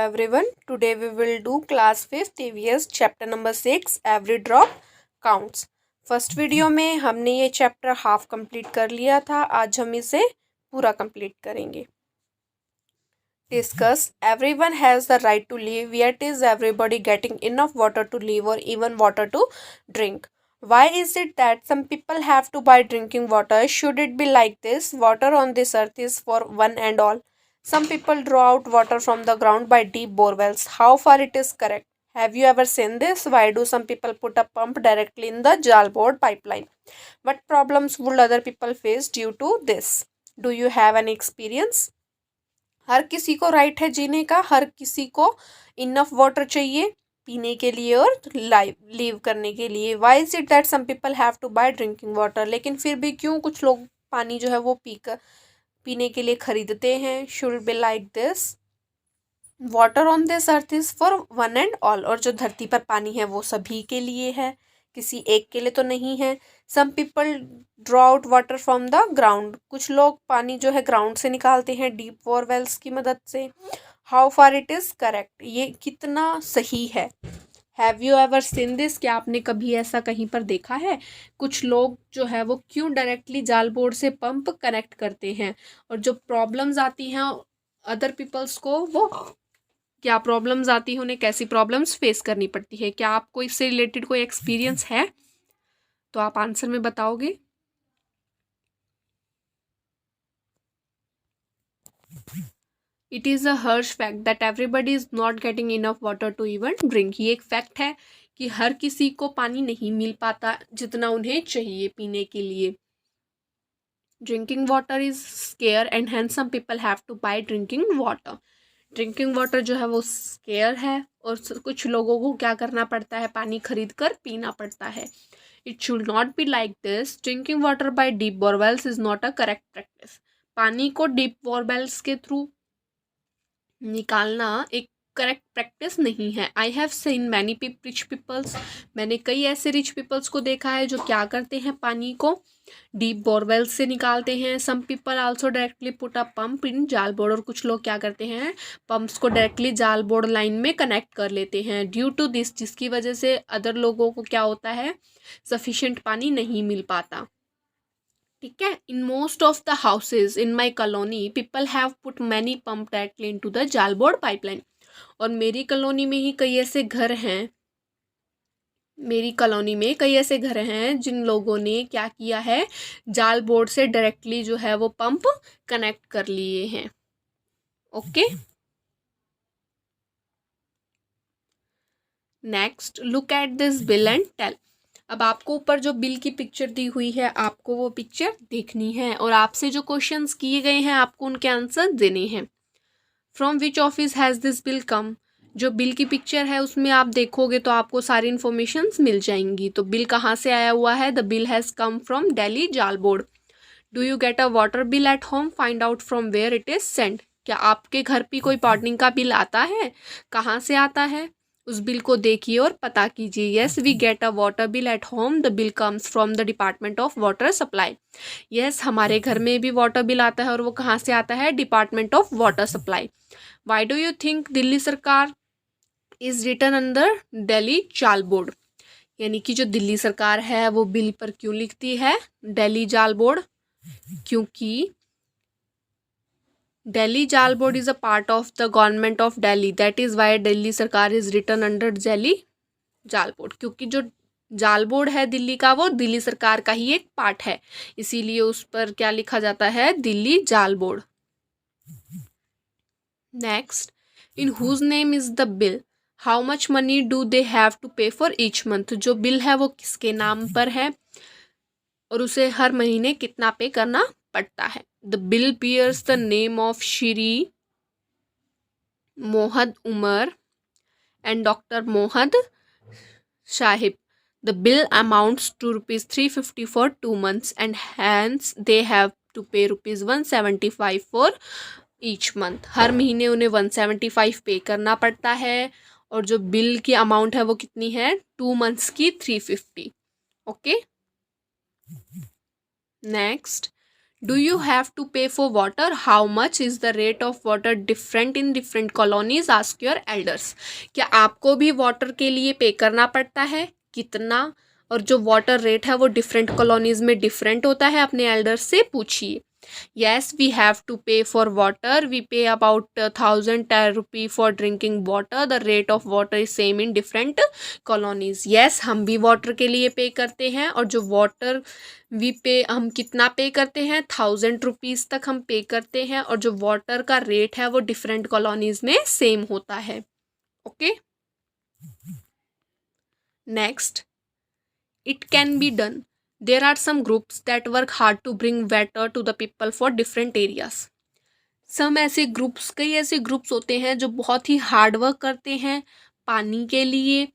everyone. Today we will do class 5th EVS chapter number 6 every drop counts. First video में हमने ये chapter half complete कर लिया था. आज हम इसे पूरा कंप्लीट करेंगे. Discuss everyone has the right to live yet is everybody getting enough water to live or even water to drink. Why is it that some people have to buy drinking water? Should it be like this? Water on this earth is for one and all. Some people draw out water from the ground by deep bore wells. How far it is correct? Have you ever seen this? Why do some people put a pump directly in the jal bored pipeline? What problems would other people face due to this? Do you have any experience? हर किसी को right है जीने का. हर किसी को enough water चाहिए पीने के लिए और लीव करने के लिए. Why is it that some people have to buy drinking water. लेकिन फिर भी क्यों कुछ लोग पानी जो है वो पीने के लिए खरीदते हैं. Should be like this. Water on this earth is for one and all. और जो धरती पर पानी है वो सभी के लिए है, किसी एक के लिए तो नहीं है. Some people draw out water from the ground. कुछ लोग पानी जो है ग्राउंड से निकालते हैं डीप बोर वेल्स की मदद से. How far it is correct. ये कितना सही है. Have you ever seen this. क्या आपने कभी ऐसा कहीं पर देखा है. कुछ लोग जो है वो क्यों डायरेक्टली जाल बोर्ड से पंप कनेक्ट करते हैं और जो प्रॉब्लम्स आती हैं अदर पीपल्स को, वो क्या प्रॉब्लम्स आती हैं, उन्हें कैसी प्रॉब्लम्स फेस करनी पड़ती है. क्या आपको इससे रिलेटेड कोई एक्सपीरियंस है तो आप आंसर में बताओगे. It is a harsh fact that everybody is not getting enough water to even drink. ये एक फैक्ट है कि हर किसी को पानी नहीं मिल पाता जितना उन्हें चाहिए पीने के लिए. Drinking water is scarce and hence some people have to buy drinking water. Drinking water जो है वो स्केयर है और कुछ लोगों को क्या करना पड़ता है, पानी खरीद कर पीना पड़ता है. It should not be like this. Drinking water bye deep borewells is not a correct practice. पानी को डीप बोरवेल्स के थ्रू निकालना एक करेक्ट प्रैक्टिस नहीं है. I have seen many rich peoples. मैंने कई ऐसे रिच पीपल्स को देखा है जो क्या करते हैं, पानी को डीप बोरवेल्स से निकालते हैं. Some people also directly put a pump in Jal Board. और कुछ लोग क्या करते हैं, पंप्स को डायरेक्टली जाल बोर्ड लाइन में कनेक्ट कर लेते हैं. ड्यू टू दिस, जिसकी वजह से अदर लोगों को क्या होता है, सफिशिएंट पानी नहीं मिल पाता. ठीक है. In most of the houses in my colony people have put many pump directly into the Jal Board pipeline. और मेरी कॉलोनी में ही कई ऐसे घर हैं, मेरी कॉलोनी में कई ऐसे घर हैं जिन लोगों ने क्या किया है, जाल बोर्ड से डायरेक्टली जो है वो पंप कनेक्ट कर लिए हैं. Okay. Next, look at this bill and tell. अब आपको ऊपर जो बिल की पिक्चर दी हुई है आपको वो पिक्चर देखनी है और आपसे जो क्वेश्चंस किए गए हैं आपको उनके आंसर देने हैं. From which office has this bill come. जो बिल की पिक्चर है उसमें आप देखोगे तो आपको सारी इन्फॉर्मेशंस मिल जाएंगी. तो बिल कहाँ से आया हुआ है. The bill has come from Delhi Jal Board. Do you get a water bill at home. Find out from where it is sent. क्या आपके घर पे कोई पानी का बिल आता है, कहाँ से आता है, उस बिल को देखिए और पता कीजिए. Yes, we get a water bill at home. The bill comes from the department of water supply. Yes, हमारे घर में भी वाटर बिल आता है और वो कहाँ से आता है, department of water supply. Why do you think Delhi sarkar is written under Delhi Jal board. यानी कि जो दिल्ली सरकार है वो बिल पर क्यों लिखती है दिल्ली जाल बोर्ड. क्योंकि Delhi Jal Board is a part of the government of Delhi. That is why Delhi sarkar is written under Delhi Jal board. क्योंकि जो जाल बोर्ड है दिल्ली का वो दिल्ली सरकार का ही एक पार्ट है, इसीलिए उस पर क्या लिखा जाता है, Delhi Jal Board. Next, in whose name is the bill. How much money do they have to pay for each month. जो बिल है वो किसके नाम पर है और उसे हर महीने कितना पे करना पड़ता है. The bill bears the name of Shri Mohd Umar and doctor Mohd Sahib. The bill amounts to ₹350 for 2 months and hence they have to pay ₹175 for each month. हर महीने उन्हें 175 पे करना पड़ता है और जो बिल की अमाउंट है वो कितनी है, 2 मंथ्स की 350. Okay. Next, Do you have to pay for water? How much is the rate of water different in different colonies? Ask your elders. क्या आपको भी वाटर के लिए पे करना पड़ता है? कितना? और जो वाटर रेट है वो डिफरेंट कॉलोनीज में डिफरेंट होता है, अपने एल्डर्स से पूछिए. Yes, we have to pay for water. We pay about 1,000 rupee for drinking water. The rate of water is same in different colonies. Yes, हम भी वाटर के लिए पे करते हैं, और जो वाटर वी पे हम कितना पे करते हैं, 1,000 रुपीज़ तक हम पे करते हैं, और जो वाटर का रेट है वो डिफरेंट कॉलोनीज में सेम होता है. Okay, next. It can be done. There are some groups that work hard to bring water to the people for different areas. Some ऐसे ग्रुप्स, कई ऐसे ग्रुप्स होते हैं जो बहुत ही हार्ड वर्क करते हैं पानी के लिए,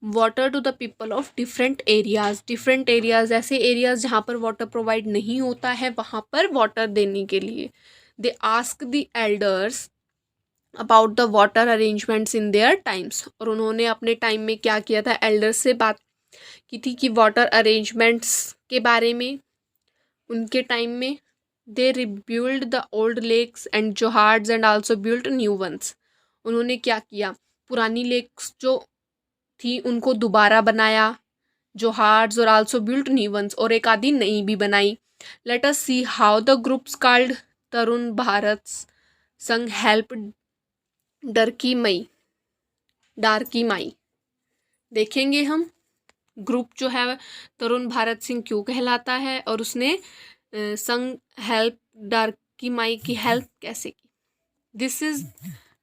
water to the people of different areas. Different areas, ऐसे एरियाज जहाँ पर वाटर प्रोवाइड नहीं होता है, वहाँ पर वाटर देने के लिए. They ask the elders about the water arrangements in their times. और उन्होंने अपने टाइम में क्या किया था, एल्डर्स से बात की थी कि वाटर अरेंजमेंट्स के बारे में उनके टाइम में. They rebuilt the old lakes and johads and also built new ones. उन्होंने क्या किया, पुरानी लेक्स जो थी उनको दोबारा बनाया, जोहार्ड्स, और आल्सो बिल्ट न्यू वंस, और एक आधी नई भी बनाई. Let us see how the groups called Tarun Bharat Sangh help डरकी मई डार्की माई. देखेंगे हम ग्रुप जो है तरुण भारत सिंह क्यों कहलाता है, और उसने संग हेल्प डार्की माई की हेल्प कैसे की. दिस इज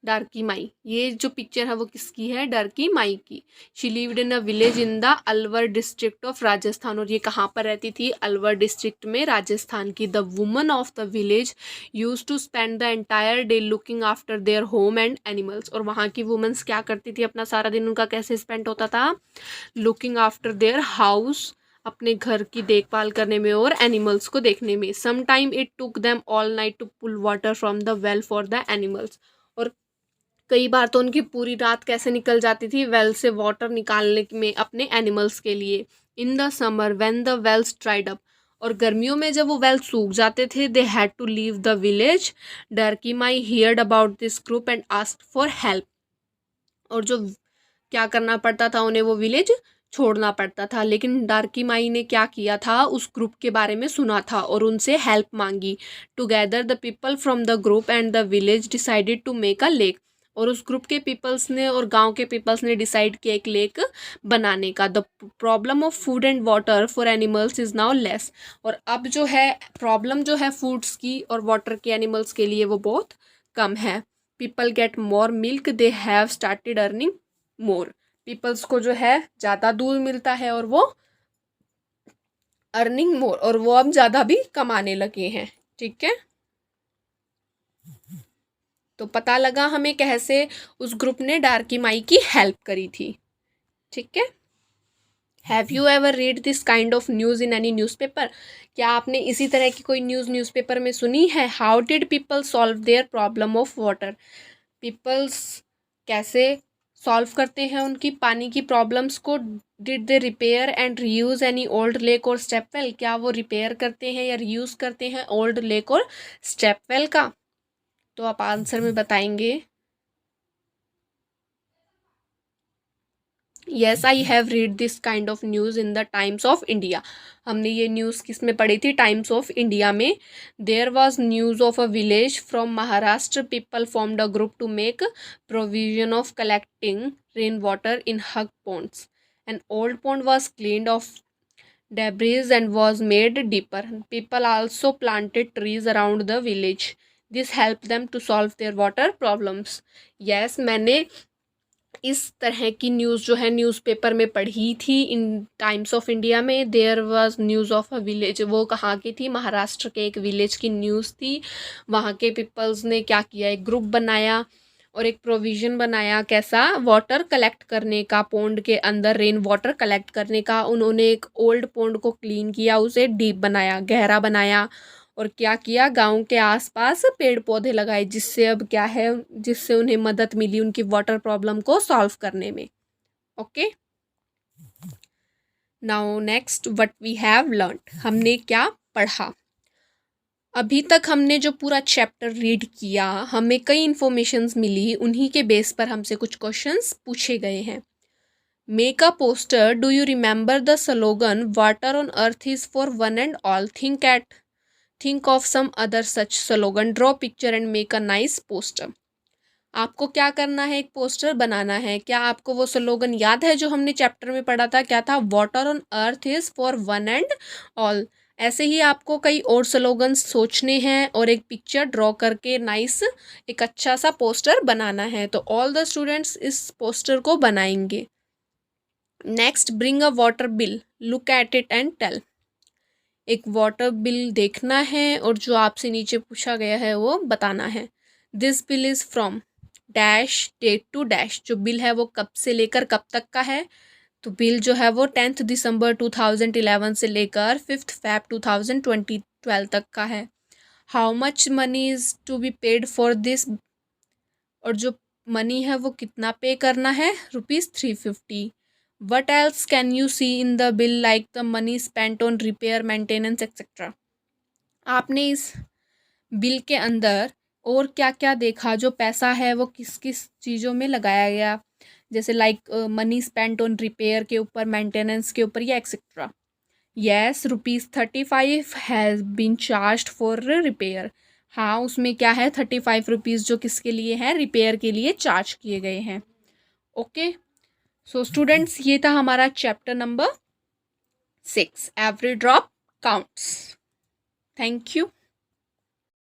डार्की माई. ये जो पिक्चर है वो किसकी है, डार्की माई की. She lived in a village in the Alwar district of Rajasthan. और ये कहाँ पर रहती थी, अलवर डिस्ट्रिक्ट में, राजस्थान की. The woman of the village use to spend the entire day looking after their home and animals. और वहाँ की वुमेंस क्या करती थी, अपना सारा दिन उनका कैसे स्पेंड होता था, लुकिंग आफ्टर देयर हाउस, अपने घर की देखभाल करने में और एनिमल्स को देखने में. Some time it took them all night to pull water from the well for the animals. और कई बार तो उनकी पूरी रात कैसे निकल जाती थी, वेल से वाटर निकालने में अपने एनिमल्स के लिए. In the summer when the wells dried up. और गर्मियों में जब वो वेल सूख जाते थे, they had to leave the village. Darki Mai heard about this group and asked for help. और जो क्या करना पड़ता था उन्हें, वो विलेज छोड़ना पड़ता था. लेकिन डार्की माई ने क्या किया था, उस ग्रुप के बारे में सुना था और उनसे हेल्प मांगी. Together the people from the group and the village decided to make a lake. और उस ग्रुप के पीपल्स ने और गांव के पीपल्स ने डिसाइड किया एक लेक बनाने का. The problem of food and water for animals is now less. और अब जो है प्रॉब्लम जो है फूड्स की और वाटर के एनिमल्स के लिए वो बहुत कम है. People get more milk, they have started earning more. Peoples को जो है ज़्यादा दूध मिलता है और वो अर्निंग मोर, और वो अब ज़्यादा भी कमाने लगे हैं. ठीक है, तो पता लगा हमें कैसे उस ग्रुप ने डार्की माई की हेल्प करी थी. ठीक है, have you ever read this kind of news in any newspaper. क्या आपने इसी तरह की कोई न्यूज़ न्यूज़पेपर में सुनी है. How did people solve their problem of water. Peoples कैसे सॉल्व करते हैं उनकी पानी की प्रॉब्लम्स को. Did they repair and reuse any old lake और स्टेप वेल. क्या वो रिपेयर करते हैं या रीयूज़ करते हैं ओल्ड लेक और स्टेप वेल का. तो आप आंसर में बताएंगे. Yes, I have read this kind of news in the Times of India. हमने ये न्यूज़ किस में पढ़ी थी, टाइम्स ऑफ इंडिया में. There was news of a village from Maharashtra. People formed a group to make provision of collecting rain water in huge ponds. An old pond was cleaned of debris and was made deeper. People also planted trees around the village. This helped them to solve their water problems. Yes, मैंने इस तरह की news जो है newspaper में पढ़ी थी. In Times of India में there was news of a village. वो कहाँ की थी, महाराष्ट्र के एक विलेज की न्यूज़ थी. वहाँ के पीपल्स ने क्या किया, एक ग्रुप बनाया और एक प्रोविज़न बनाया. कैसा, वाटर कलेक्ट करने का, पोंड के अंदर रेन वाटर कलेक्ट करने का. उन्होंने एक ओल्ड पोंड को क्लीन किया, उसे डीप बनाया, गहरा बनाया. और क्या किया, गांव के आसपास पेड़ पौधे लगाए, जिससे अब क्या है, जिससे उन्हें मदद मिली उनकी वाटर प्रॉब्लम को सॉल्व करने में. Okay, now next what we have learned. हमने क्या पढ़ा. अभी तक हमने जो पूरा चैप्टर रीड किया, हमें कई इन्फॉर्मेशंस मिली, उन्हीं के बेस पर हमसे कुछ क्वेश्चंस पूछे गए हैं। Make a poster, do you remember the slogan water on earth is for one and all, think of some other such slogan, draw picture and make a nice poster. आपको क्या करना है, एक पोस्टर बनाना है। क्या आपको वो स्लोगन याद है जो हमने चैप्टर में पढ़ा था? क्या था? Water on earth is for one and all. ऐसे ही आपको कई और स्लोगन सोचने हैं और एक पिक्चर ड्रॉ करके नाइस एक अच्छा सा पोस्टर बनाना है। तो ऑल द स्टूडेंट्स इस पोस्टर को बनाएंगे। Next, bring a water bill, look at it and tell. एक वाटर बिल देखना है और जो आपसे नीचे पूछा गया है वो बताना है। This bill is from dash date to dash. जो बिल है वो कब से लेकर कब तक का है? तो बिल जो है वो 10 दिसंबर 2011 से लेकर 5 फैब 2012 तक का है। How much money is to be paid for this, और जो मनी है वो कितना पे करना है? ₹350। What else can you see in the bill like the money spent on repair maintenance etcetera. आपने इस बिल के अंदर और क्या क्या देखा? जो पैसा है वो किस किस चीज़ों में लगाया गया, जैसे like money spent on repair के ऊपर, मेंटेनेंस के ऊपर, या etcetera. Yes, ₹35 has been charge for repair. हाँ, उसमें क्या है, ₹35 जो किसके लिए है? रिपेयर के लिए चार्ज किए गए हैं। ओके, सो स्टूडेंट्स, ये था हमारा chapter number 6, every drop counts. Thank you.